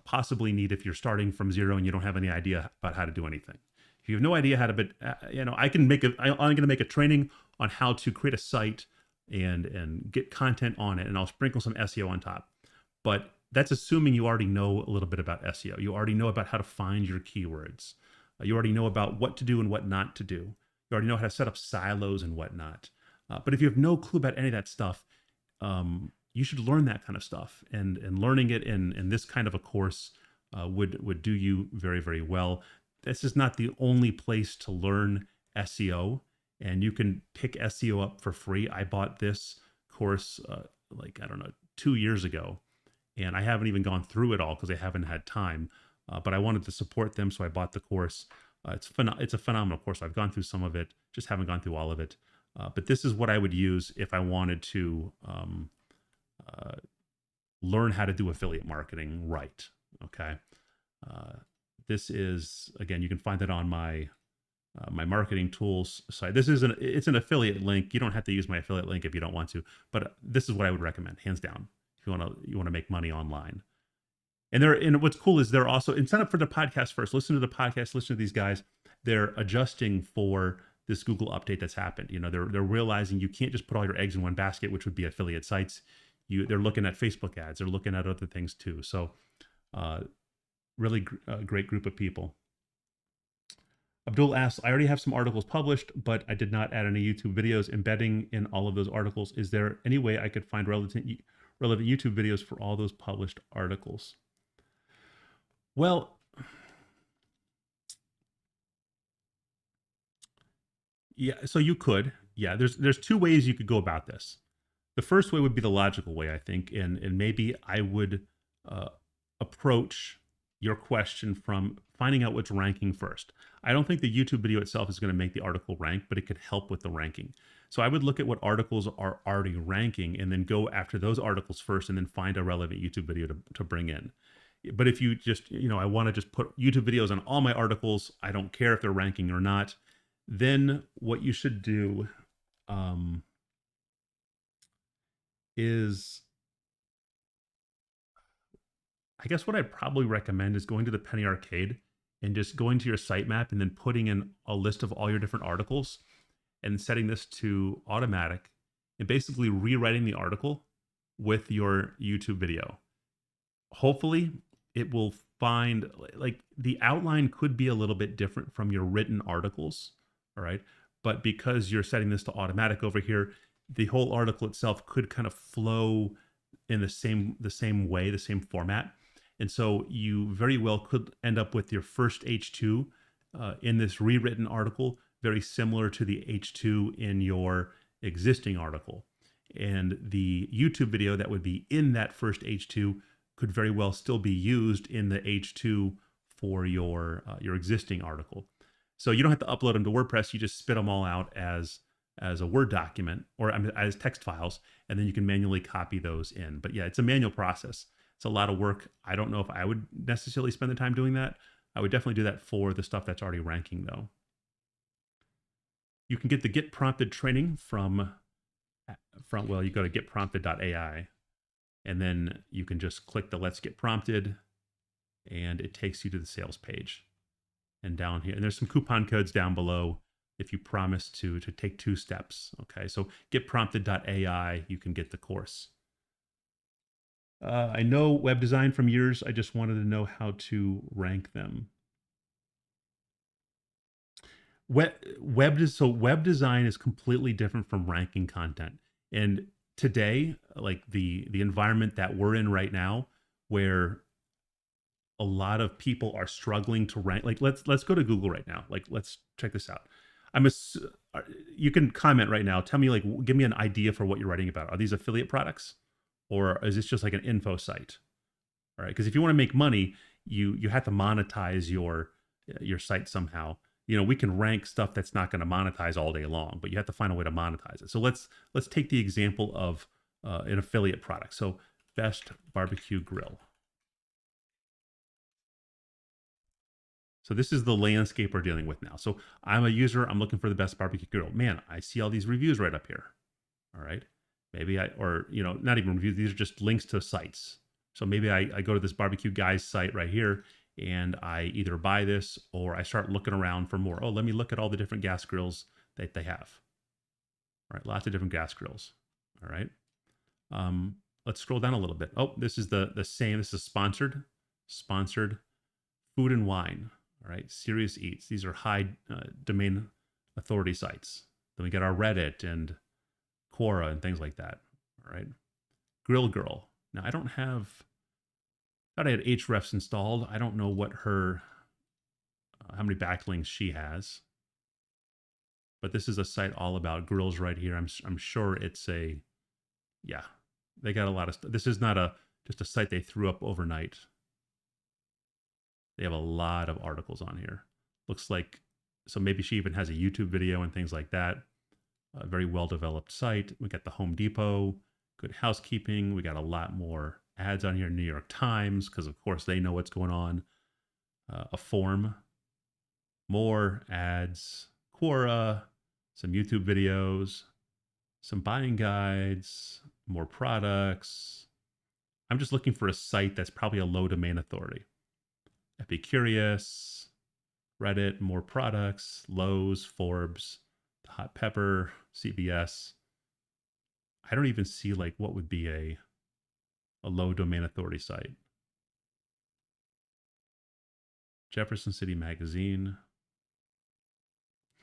possibly need if you're starting from zero and you don't have any idea about how to do anything. If you have no idea how to, I'm going to make a training on how to create a site and get content on it, and I'll sprinkle some SEO on top. But that's assuming you already know a little bit about SEO. You already know about how to find your keywords. You already know about what to do and what not to do. You already know how to set up silos and whatnot. But if you have no clue about any of that stuff, you should learn that kind of stuff. And learning it in this kind of a course would do you very, very well. This is not the only place to learn SEO, and you can pick SEO up for free. I bought this course, 2 years ago, and I haven't even gone through it all because I haven't had time, but I wanted to support them, so I bought the course. It's a phenomenal course. I've gone through some of it, just haven't gone through all of it. But this is what I would use if I wanted to learn how to do affiliate marketing right, okay? This is, again, you can find it on my my marketing tools site. It's an affiliate link. You don't have to use my affiliate link if you don't want to, but this is what I would recommend, hands down, if you want to make money online. And what's cool is they're also, and sign up for the podcast first. Listen to the podcast, listen to these guys. They're adjusting for this Google update that's happened. They're realizing you can't just put all your eggs in one basket, which would be affiliate sites. They're looking at Facebook ads. They're looking at other things too. So really great group of people. Abdul asks, I already have some articles published, but I did not add any YouTube videos embedding in all of those articles. Is there any way I could find relevant YouTube videos for all those published articles? Well, yeah, so you could. Yeah, there's two ways you could go about this. The first way would be the logical way, I think, and maybe I would approach your question from finding out what's ranking first. I don't think the YouTube video itself is going to make the article rank, but it could help with the ranking. So I would look at what articles are already ranking and then go after those articles first and then find a relevant YouTube video to bring in. But if you just, I want to just put YouTube videos on all my articles, I don't care if they're ranking or not, then what you should do is, I guess what I'd probably recommend is going to the Penny Arcade and just going to your sitemap and then putting in a list of all your different articles and setting this to automatic and basically rewriting the article with your YouTube video. Hopefully it will find, like, the outline could be a little bit different from your written articles, all right? But because you're setting this to automatic over here, the whole article itself could kind of flow in the same way, the same format. And so you very well could end up with your first H2 in this rewritten article, very similar to the H2 in your existing article. And the YouTube video that would be in that first H2 could very well still be used in the H2 for your existing article. So you don't have to upload them to WordPress. You just spit them all out as a Word document or as text files, and then you can manually copy those in. But yeah, it's a manual process. It's a lot of work. I don't know if I would necessarily spend the time doing that. I would definitely do that for the stuff that's already ranking, though. You can get the Get Prompted training from well, you go to getprompted.ai, and then you can just click the Let's Get Prompted, and it takes you to the sales page. And down here, and there's some coupon codes down below if you promise to take 2 steps. Okay, so getprompted.ai, you can get the course. I know web design from years. I just wanted to know how to rank them. Web design is completely different from ranking content. And today, like the environment that we're in right now, where a lot of people are struggling to rank, like let's go to Google right now. Like, let's check this out. You can comment right now. Tell me, like, give me an idea for what you're writing about. Are these affiliate products, or is this just like an info site? All right, because if you want to make money, you have to monetize your site somehow. We can rank stuff that's not going to monetize all day long, but you have to find a way to monetize it. So let's take the example of an affiliate product. So best barbecue grill. So this is the landscape we're dealing with now. So I'm a user, I'm looking for the best barbecue grill. Man, I see all these reviews right up here. All right. Maybe not even reviews, these are just links to sites. So maybe I go to this barbecue guy's site right here, and I either buy this or I start looking around for more. Oh, let me look at all the different gas grills that they have. All right, lots of different gas grills. All right. Let's scroll down a little bit. Oh, this is the same. This is sponsored food and wine. All right, Serious Eats. These are high domain authority sites. Then we get our Reddit and Quora and things like that. All right, Grill Girl. Now I thought I had Hrefs installed. I don't know what her, how many backlinks she has. But this is a site all about grills right here. I'm sure it's yeah, they got a lot of stuff. This is not just a site they threw up overnight. They have a lot of articles on here. Looks like, so maybe she even has a YouTube video and things like that. A very well-developed site. We got the Home Depot, Good Housekeeping. We got a lot more ads on here. New York Times, because of course they know what's going on. A Forum, more ads, Quora, some YouTube videos, some buying guides, more products. I'm just looking for a site that's probably a low domain authority. Epicurious, Reddit, more products, Lowe's, Forbes, Hot Pepper, CBS. I don't even see like what would be a low domain authority site. Jefferson City Magazine.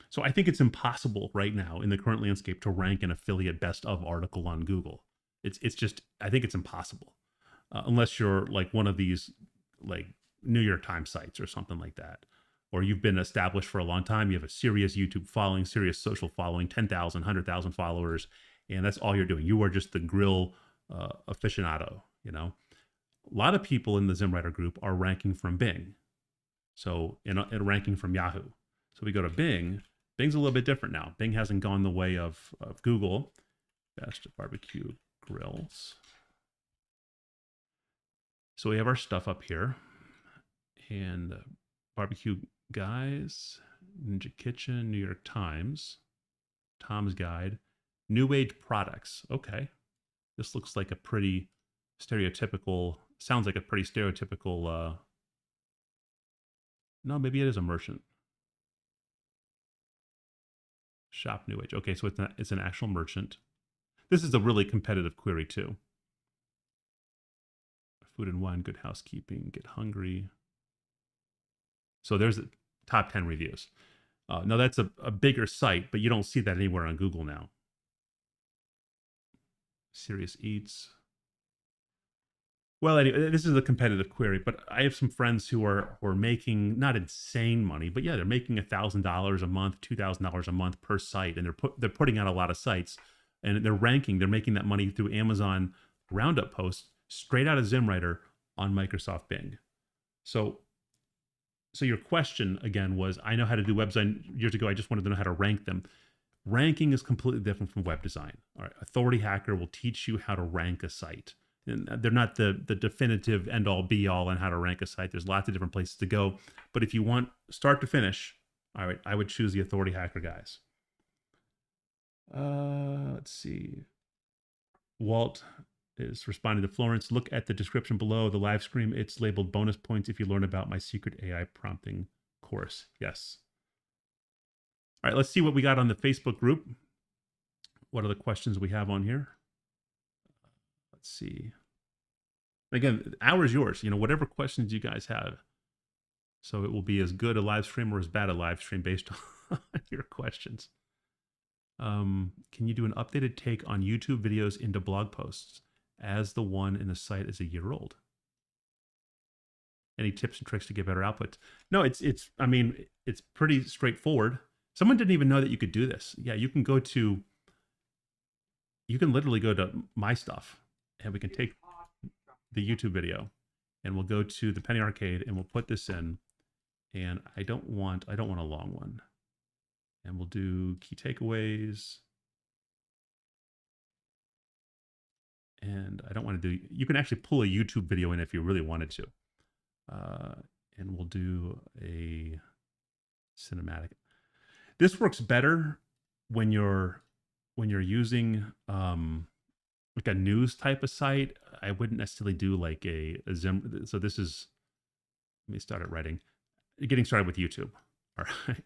So I think it's impossible right now in the current landscape to rank an affiliate best of article on Google. It's just, I think it's impossible. Unless you're like one of these like New York Times sites or something like that. Or you've been established for a long time. You have a serious YouTube following, serious social following, 10,000, 100,000 followers. And that's all you're doing. You are just the grill aficionado, A lot of people in the ZimmWriter group are ranking from Bing. So in ranking from Yahoo. So we go to Bing. Bing's a little bit different now. Bing hasn't gone the way of Google. Best barbecue grills. So we have our stuff up here. And barbecue guys, Ninja Kitchen, New York Times, Tom's Guide, New Age products. Okay. This looks like a pretty stereotypical, sounds like a pretty stereotypical, no, maybe it is a merchant. Shop New Age. Okay, so it's an actual merchant. This is a really competitive query too. Food and wine, good housekeeping, get hungry. So there's the top 10 reviews. Now that's a bigger site, but you don't see that anywhere on Google now. Serious Eats. Well, anyway, this is a competitive query, but I have some friends who are making not insane money, but yeah, they're making $1,000 a month, $2,000 a month per site, and they're putting out a lot of sites, and they're ranking. They're making that money through Amazon Roundup posts straight out of ZimmWriter on Microsoft Bing. So your question again was, I know how to do web design years ago. I just wanted to know how to rank them. Ranking is completely different from web design. All right, Authority Hacker will teach you how to rank a site. And they're not the definitive end all be all on how to rank a site. There's lots of different places to go. But if you want start to finish, all right, I would choose the Authority Hacker guys. Let's see. Walt is responding to Florence. Look at the description below the live stream. It's labeled bonus points if you learn about my secret AI prompting course. Yes. All right, let's see what we got on the Facebook group. What are the questions we have on here? Let's see. Again, the hour is yours. Whatever questions you guys have. So it will be as good a live stream or as bad a live stream based on your questions. Can you do an updated take on YouTube videos into blog posts as the one in the site is a year old? Any tips and tricks to get better output? No, it's pretty straightforward. Someone didn't even know that you could do this. Yeah, you can literally go to my stuff and we can take the YouTube video and we'll go to the Penny Arcade and we'll put this in. And I don't want a long one. And we'll do key takeaways. And I don't want to do, you can actually pull a YouTube video in if you really wanted to. And we'll do a cinematic. This works better when you're using like a news type of site. I wouldn't necessarily do like a Zim. So this is, let me start it writing. Getting started with YouTube. All right.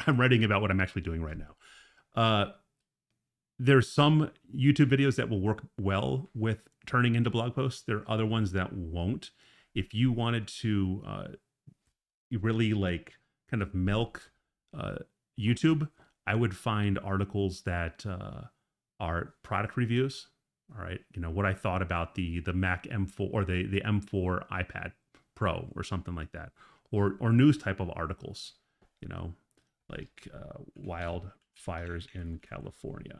I'm writing about what I'm actually doing right now. There's some YouTube videos that will work well with turning into blog posts. There are other ones that won't. If you wanted to really like kind of milk YouTube, I would find articles that are product reviews. All right, what I thought about the Mac M4 or the M4 iPad Pro or something like that, or news type of articles. Like wildfires in California.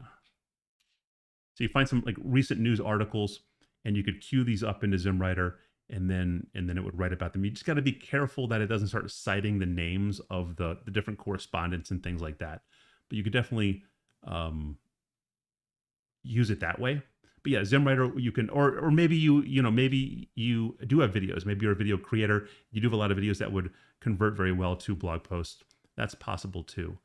So you find some like recent news articles, and you could queue these up into ZimmWriter, and then it would write about them. You just got to be careful that it doesn't start citing the names of the different correspondents and things like that. But you could definitely use it that way. But yeah, ZimmWriter, you can, or maybe maybe you do have videos. Maybe you're a video creator. You do have a lot of videos that would convert very well to blog posts. That's possible too.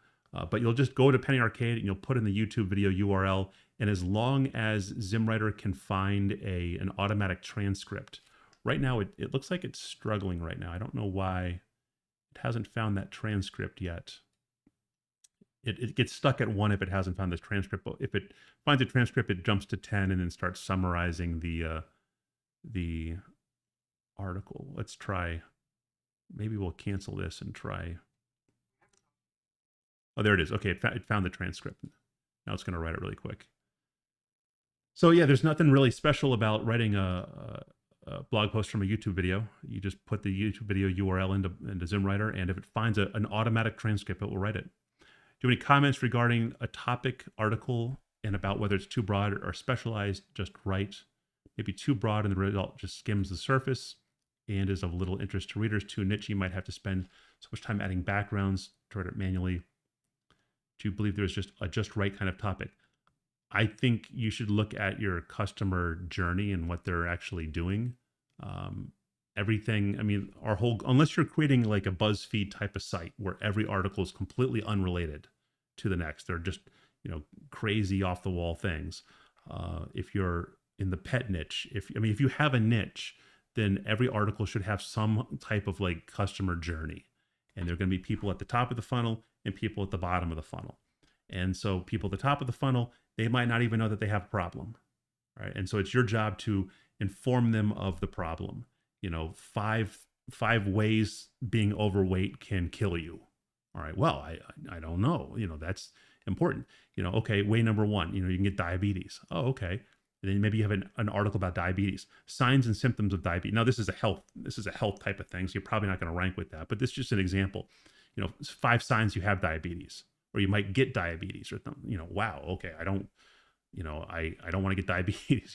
But you'll just go to Penny Arcade and you'll put in the YouTube video URL. And as long as ZimmWriter can find an automatic transcript, right now it looks like it's struggling right now. I don't know why it hasn't found that transcript yet. It gets stuck at 1 if it hasn't found the transcript. But if it finds a transcript, it jumps to 10 and then starts summarizing the article. Let's try. Maybe we'll cancel this and try. Oh, there it is. Okay, it found the transcript. Now it's going to write it really quick. So yeah, there's nothing really special about writing a blog post from a YouTube video. You just put the YouTube video URL into ZimmWriter, and if it finds an automatic transcript, it will write it. Do you have any comments regarding a topic, article, and about whether it's too broad or specialized? Just write. Maybe too broad and the result just skims the surface and is of little interest to readers. Too niche, you might have to spend so much time adding backgrounds to write it manually. Do you believe there's just a just right kind of topic? I think you should look at your customer journey and what they're actually doing. Everything, I mean, unless you're creating like a BuzzFeed type of site where every article is completely unrelated to the next, they're just, crazy off the wall things. If you're in the pet niche, if you have a niche, then every article should have some type of like customer journey. And there are going to be people at the top of the funnel and people at the bottom of the funnel. And so people at the top of the funnel, they might not even know that they have a problem, right? And so it's your job to inform them of the problem. Five ways being overweight can kill you. All right, well, I don't know. That's important. Okay, way number one, you can get diabetes. Oh, okay. And then maybe you have an article about diabetes, signs and symptoms of diabetes. Now, this is a health type of thing, so you're probably not going to rank with that. But this is just an example. 5 signs you have diabetes, or you might get diabetes, or wow, okay, I don't want to get diabetes,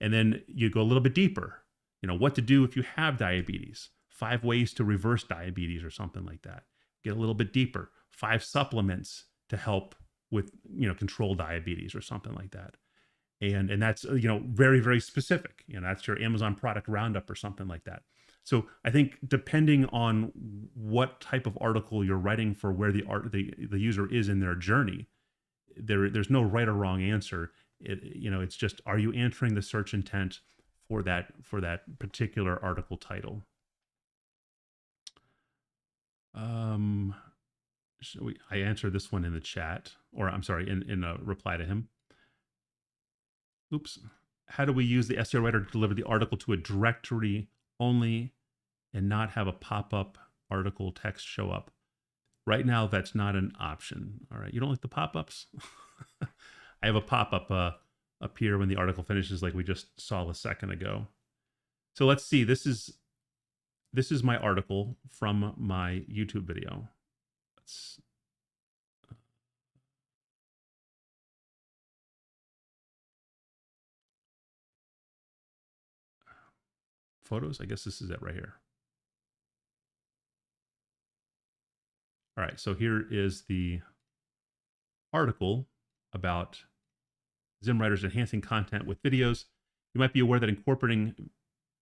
And then you go a little bit deeper. What to do if you have diabetes, 5 ways to reverse diabetes or something like that. Get a little bit deeper, 5 supplements to help with, control diabetes or something like that. And that's, very, very specific. That's your Amazon product roundup or something like that. So I think depending on what type of article you're writing for where the user is in their journey, there's no right or wrong answer. It's just, are you answering the search intent for that particular article title? I answered this one in the chat, or I'm sorry, in a reply to him. Oops. How do we use the SEO writer to deliver the article to a directory only and not have a pop-up article text show up? Right now, that's not an option. All right. You don't like the pop-ups? I have a pop-up appear when the article finishes, like we just saw a second ago. So let's see. This is my article from my YouTube video. Photos. I guess this is it right here. All right. So here is the article about ZimmWriter's enhancing content with videos. You might be aware that incorporating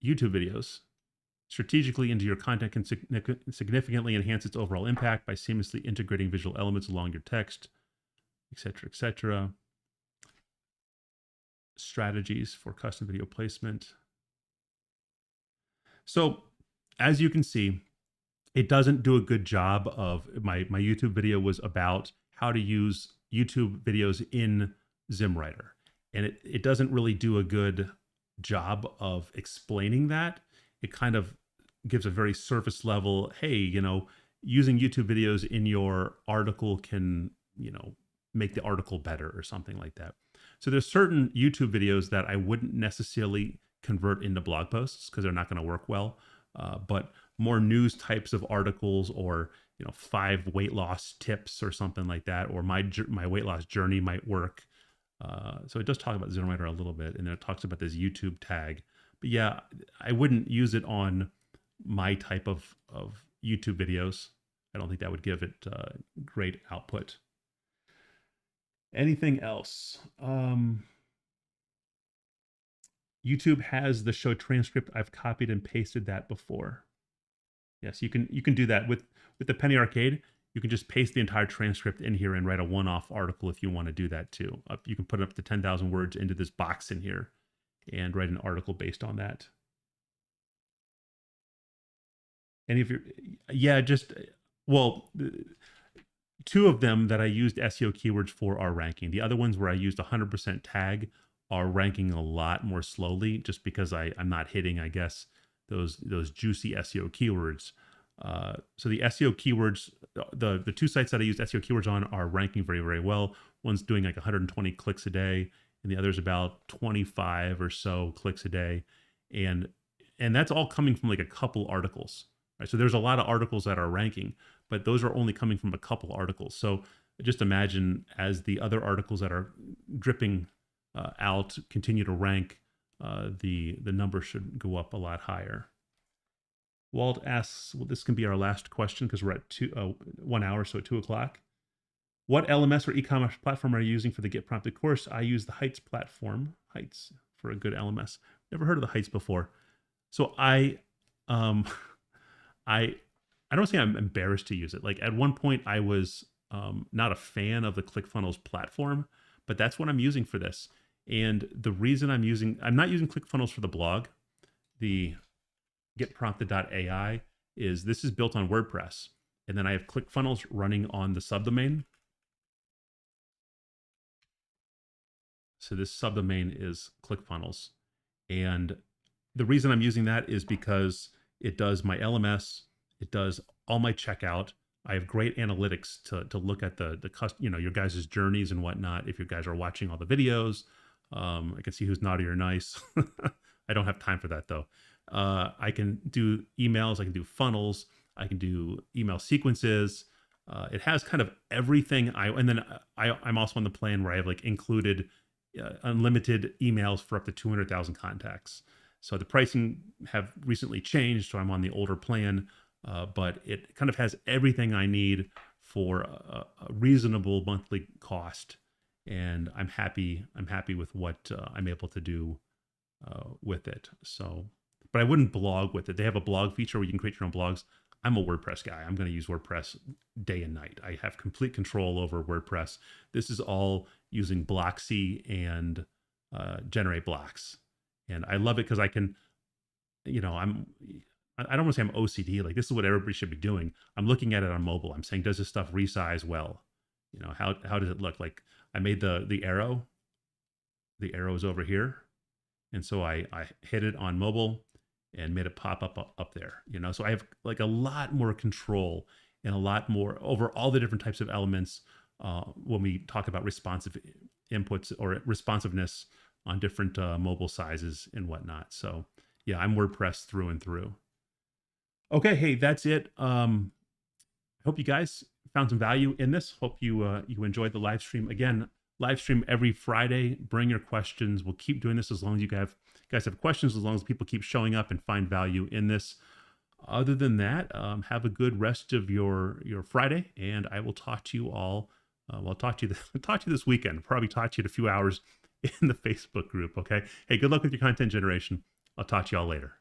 YouTube videos strategically into your content can significantly enhance its overall impact by seamlessly integrating visual elements along your text, etc., etc. Strategies for custom video placement. So, as you can see, it doesn't do a good job of my YouTube video was about how to use YouTube videos in ZimmWriter. And it doesn't really do a good job of explaining that. It kind of gives a very surface level, hey, using YouTube videos in your article can, make the article better or something like that. So there's certain YouTube videos that I wouldn't necessarily convert into blog posts because they're not going to work well. But more news types of articles, or 5 weight loss tips or something like that, or my weight loss journey might work. So it does talk about ZimmWriter a little bit, and then it talks about this YouTube tag. But yeah, I wouldn't use it on my type of YouTube videos. I don't think that would give it great output. Anything else? YouTube has the show transcript. I've copied and pasted that before. Yes, you can do that with the Penny Arcade. You can just paste the entire transcript in here and write a one-off article if you want to do that too. You can put up to 10,000 words into this box in here and write an article based on that. And if you're, yeah, just, well, 2 of them that I used SEO keywords for are ranking. The other ones where I used 100% tag are ranking a lot more slowly, just because I'm not hitting, I guess, those juicy SEO keywords. So the SEO keywords, the 2 sites that I use SEO keywords on are ranking very, very well. One's doing like 120 clicks a day, and the other's about 25 or so clicks a day. And that's all coming from like a couple articles, right? So there's a lot of articles that are ranking, but those are only coming from a couple articles. So just imagine as the other articles that are dripping out continue to rank, the number should go up a lot higher. Walt asks, well, this can be our last question because we're at 1 hour, so at 2 o'clock. What LMS or e-commerce platform are you using for the Get Prompted course? I use the Heights platform. Heights for a good LMS. Never heard of the Heights before. So um, I don't say I'm embarrassed to use it. Like at one point, I was not a fan of the ClickFunnels platform, but that's what I'm using for this. And the reason I'm not using ClickFunnels for the blog. The getprompted.ai this is built on WordPress, and then I have ClickFunnels running on the subdomain. So this subdomain is ClickFunnels, and the reason I'm using that is because it does my LMS, it does all my checkout. I have great analytics to look at the your guys' journeys and whatnot. If you guys are watching all the videos, I can see who's naughty or nice. I don't have time for that though. I can do emails, I can do funnels, I can do email sequences. It has kind of everything. I'm also on the plan where I have like included unlimited emails for up to 200,000 contacts. So the pricing have recently changed, so I'm on the older plan, but it kind of has everything I need for a reasonable monthly cost, and I'm happy with what I'm able to do with it. So, but I wouldn't blog with it. They have a blog feature where you can create your own blogs. I'm a WordPress guy. I'm going to use WordPress day and night. I have complete control over WordPress. This is all using Blocksy and generate blocks. And I love it because I can, I don't want to say I'm OCD. Like this is what everybody should be doing. I'm looking at it on mobile. I'm saying, does this stuff resize well? How does it look? Like I made the arrow. The arrow is over here. And so I hit it on mobile and made it pop up there, So I have like a lot more control and a lot more over all the different types of elements when we talk about responsive inputs or responsiveness on different mobile sizes and whatnot. So yeah, I'm WordPress through and through. Okay, hey, that's it. I hope you guys found some value in this. Hope you enjoyed the live stream. Again, live stream every Friday. Bring your questions. We'll keep doing this as long as you guys have questions, as long as people keep showing up and find value in this. Other than that, have a good rest of your Friday, and I will talk to you all. I'll talk to you this weekend. Probably talk to you in a few hours in the Facebook group. Okay. Hey, good luck with your content generation. I'll talk to you all later.